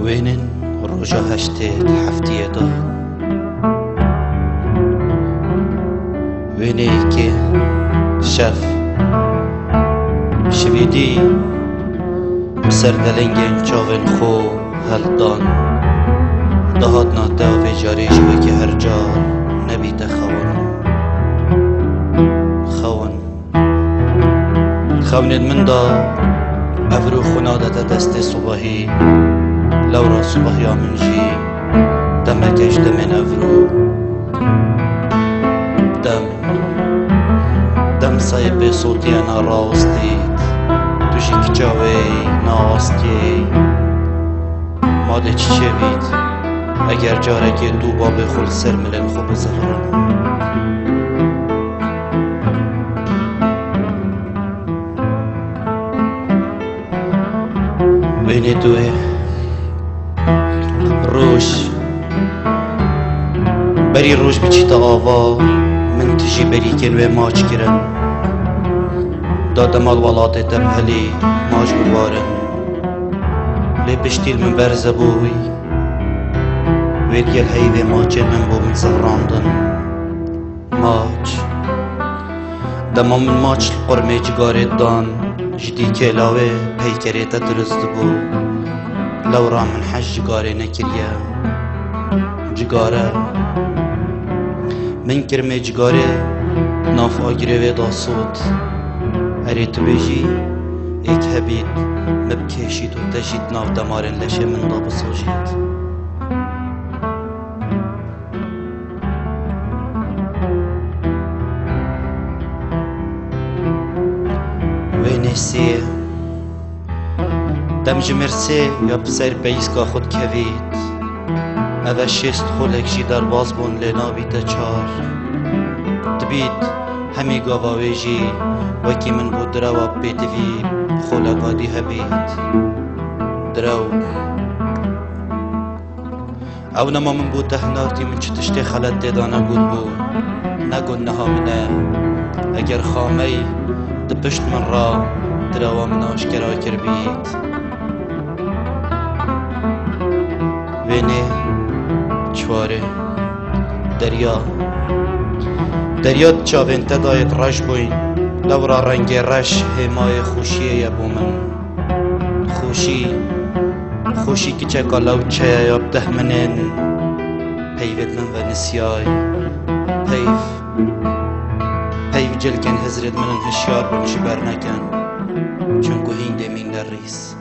وينن روجا هشتت حفتي دا وينيكي شف شويدي بسر دلنگين چاون خو هلدان دهاتنا داوی جاری جوی که هر جار نبیت خونید من دا افرو خنادت دست صبحی لورا صبحی من جی دمکش دمین افرو دم صاحب صوتی ناراستید توشی کچاوی ناستی ماده چی شوید اگر جارگی دو باب خل سر ملن خوب زغران وینی دوی روش بری روش بچی تا آوا من تجی بری کن و ماچ کرن دادم الولات تبهلی ماچ بوارن لی بشتیل من برزه بوی وید یل هیوه ماچن من بو من زهراندن ماچ دما من ماچ قرمه جگارت دان جدی کلاوه پیکره تا درست بو لورا من حج جگاره نکریا جگاره من کرمه جگاره ناف آگره و دا صوت هری تو بیجی ایک هبید مبکشید و تجید ناف دمارن لشه من دا بساجید وینیسیه دم جمرسه یا بسر بیسکا خود کوید اوه شست خولک جی در باز بون لناوی تا چار دبید همی گاواوی جی وکی من بود دروا بیدوی خولکا دی هبید درو او نما من بود تهنارتی من چتشتی خلط دیدانا گود بود نگود نها منه اگر خامه دپشت من را دروا من آشکرا کر بید وینه چواره دریا چاوین تدایت رش بوین لورا رنگ رش همای خوشیه یبو من خوشی که چکا لو چه یاب ده منن پیوت من و نسیای پیو جلکن هزرت منن هشیار بمشی بر نکن چونکو هینده من نریس